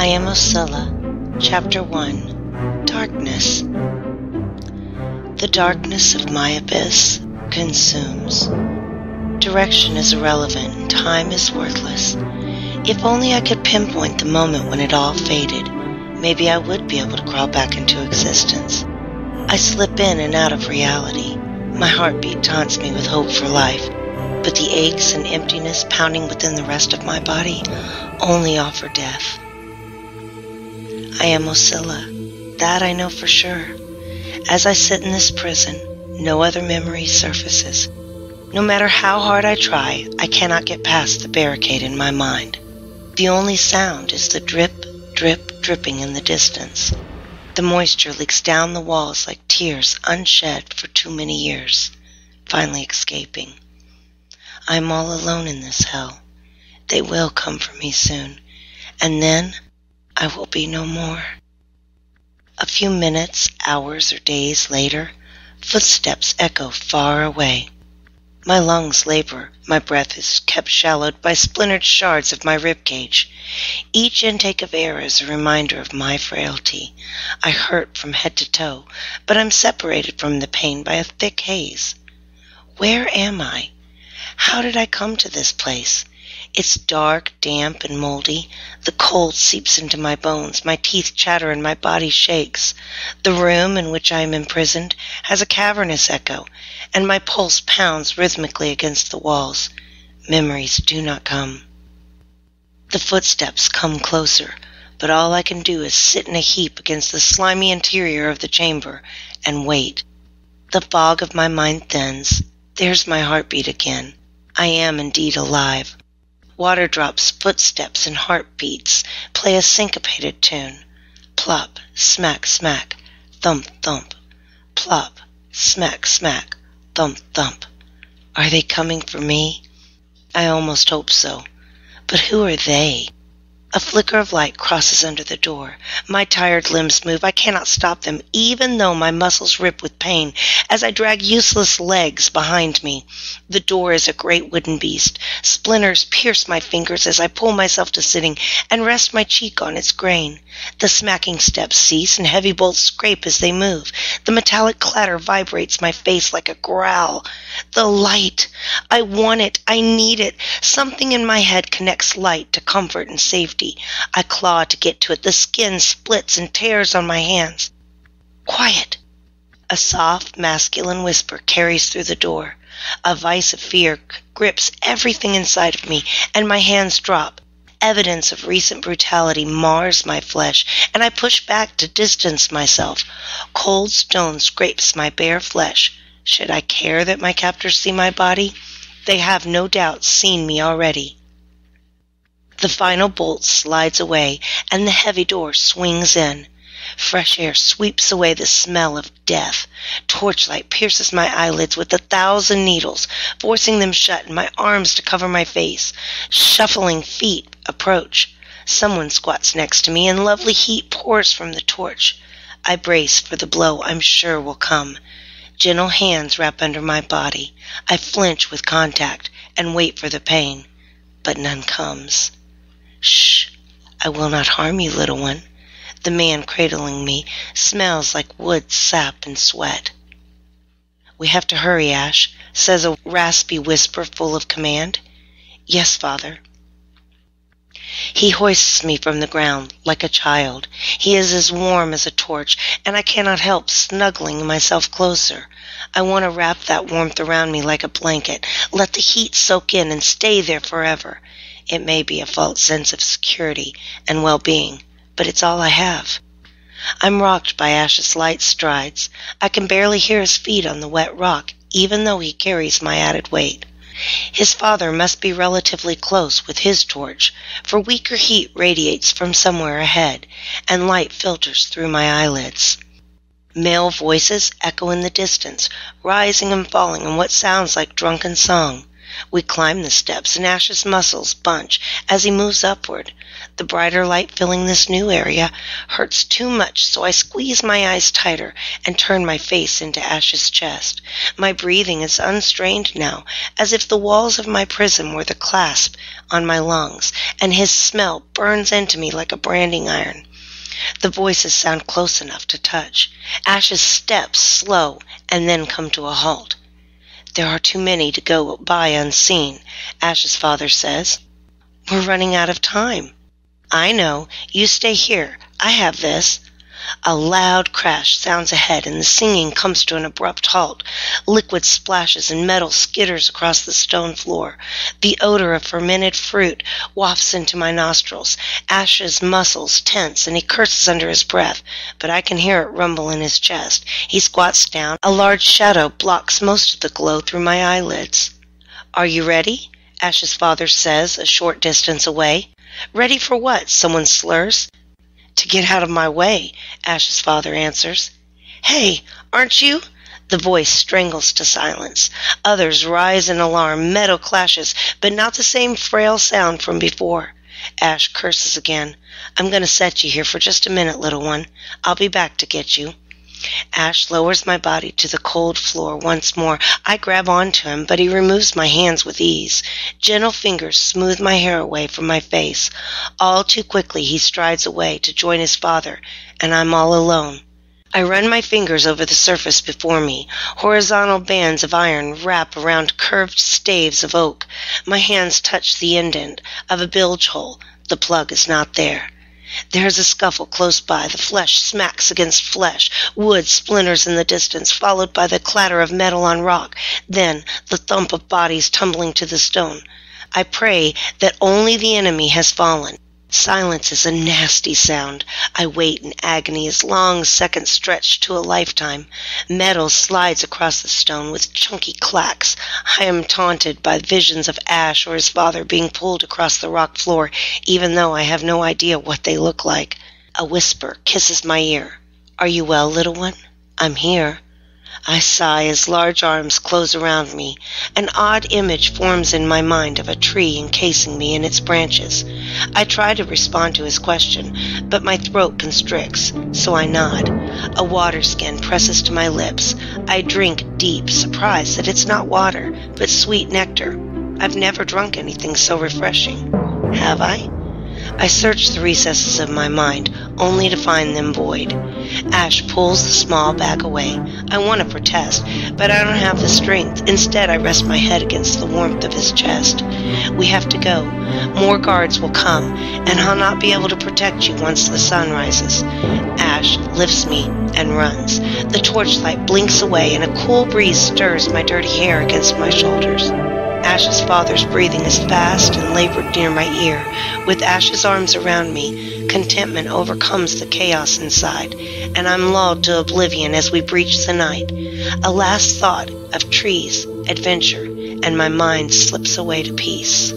Am Ocilla, Chapter 1, Darkness. The darkness of my abyss consumes. Direction is irrelevant and time is worthless. If only I could pinpoint the moment when it all faded, maybe I would be able to crawl back into existence. I slip in and out of reality. My heartbeat taunts me with hope for life, but the aches and emptiness pounding within the rest of my body only offer death. I am Ocilla, that I know for sure. As I sit in this prison, no other memory surfaces. No matter how hard I try, I cannot get past the barricade in my mind. The only sound is the drip, drip, dripping in the distance. The moisture leaks down the walls like tears unshed for too many years, finally escaping. I am all alone in this hell. They will come for me soon, and then I will be no more. A few minutes, hours, or days later, footsteps echo far away. My lungs labor, my breath is kept shallowed by splintered shards of my ribcage. Each intake of air is a reminder of my frailty. I hurt from head to toe, but I'm separated from the pain by a thick haze. Where am I? How did I come to this place? It's dark, damp, and moldy. The cold seeps into my bones, my teeth chatter, and my body shakes. The room in which I am imprisoned has a cavernous echo, and my pulse pounds rhythmically against the walls. Memories do not come. The footsteps come closer, but all I can do is sit in a heap against the slimy interior of the chamber and wait. The fog of my mind thins. There's my heartbeat again. I am indeed alive. Water drops, footsteps, and heartbeats play a syncopated tune. Plop, smack, smack, thump, thump. Plop, smack, smack, thump, thump. Are they coming for me? I almost hope so. But who are they? A flicker of light crosses under the door. My tired limbs move. I cannot stop them, even though my muscles rip with pain as I drag useless legs behind me. The door is a great wooden beast. Splinters pierce my fingers as I pull myself to sitting and rest my cheek on its grain. The smacking steps cease and heavy bolts scrape as they move. The metallic clatter vibrates my face like a growl. The light. I want it. I need it. Something in my head connects light to comfort and safety. I claw to get to it. The skin splits and tears on my hands. Quiet. A soft, masculine whisper carries through the door. A vice of fear grips everything inside of me, and my hands drop. Evidence of recent brutality mars my flesh, and I push back to distance myself. Cold stone scrapes my bare flesh. Should I care that my captors see my body? They have no doubt seen me already. The final bolt slides away, and the heavy door swings in. Fresh air sweeps away the smell of death. Torchlight pierces my eyelids with 1,000 needles, forcing them shut and my arms to cover my face. Shuffling feet approach. Someone squats next to me, and lovely heat pours from the torch. I brace for the blow I'm sure will come. Gentle hands wrap under my body. I flinch with contact and wait for the pain, but none comes. Shh, I will not harm you, little one. The man cradling me smells like wood, sap, and sweat. We have to hurry, Ash, says a raspy whisper full of command. Yes, Father. He hoists me from the ground like a child. He is as warm as a torch, and I cannot help snuggling myself closer. I want to wrap that warmth around me like a blanket, let the heat soak in and stay there forever. It may be a false sense of security and well-being, but it's all I have. I'm rocked by Ash's light strides. I can barely hear his feet on the wet rock, even though he carries my added weight. His father must be relatively close with his torch, for weaker heat radiates from somewhere ahead, and light filters through my eyelids. Male voices echo in the distance, rising and falling in what sounds like drunken song. We climb the steps, and Ash's muscles bunch as he moves upward. The brighter light filling this new area hurts too much, so I squeeze my eyes tighter and turn my face into Ash's chest. My breathing is unstrained now, as if the walls of my prison were the clasp on my lungs, and his smell burns into me like a branding iron. The voices sound close enough to touch. Ash's steps slow and then come to a halt. "There are too many to go by unseen," Ash's father says. "We're running out of time." "I know. You stay here. I have this." A loud crash sounds ahead, and the singing comes to an abrupt halt. Liquid splashes and metal skitters across the stone floor. The odor of fermented fruit wafts into my nostrils. Ash's muscles tense, and he curses under his breath, but I can hear it rumble in his chest. He squats down. A large shadow blocks most of the glow through my eyelids. "Are you ready?" Ash's father says, a short distance away. "Ready for what?" someone slurs. "To get out of my way," Ash's father answers. "Hey, aren't you?" The voice strangles to silence. Others rise in alarm. Metal clashes, but not the same frail sound from before. Ash curses again. "I'm going to set you here for just a minute, little one. I'll be back to get you." Ash lowers my body to the cold floor once more. I grab onto him, but he removes my hands with ease. Gentle fingers smooth my hair away from my face. All too quickly he strides away to join his father, and I'm all alone. I run my fingers over the surface before me. Horizontal bands of iron wrap around curved staves of oak. My hands touch the indent of a bilge hole. The plug is not there. There is a scuffle close by. The flesh smacks against flesh. Wood splinters in the distance, followed by the clatter of metal on rock. Then the thump of bodies tumbling to the stone. I pray that only the enemy has fallen. Silence is a nasty sound. I wait in agony as long seconds stretch to a lifetime. Metal slides across the stone with chunky clacks. I am taunted by visions of Ash or his father being pulled across the rock floor, even though I have no idea what they look like. A whisper kisses my ear. "Are you well, little one? I'm here." I sigh as large arms close around me. An odd image forms in my mind of a tree encasing me in its branches. I try to respond to his question, but my throat constricts, so I nod. A water skin presses to my lips. I drink deep, surprised that it's not water, but sweet nectar. I've never drunk anything so refreshing. Have I? I search the recesses of my mind, only to find them void. Ash pulls the small bag away. I want to protest, but I don't have the strength. Instead, I rest my head against the warmth of his chest. "We have to go. More guards will come, and I'll not be able to protect you once the sun rises." Ash lifts me and runs. The torchlight blinks away, and a cool breeze stirs my dirty hair against my shoulders. Ash's father's breathing is fast and labored near my ear. With Ash's arms around me, contentment overcomes the chaos inside, and I'm lulled to oblivion as we breach the night. A last thought of trees, adventure, and my mind slips away to peace.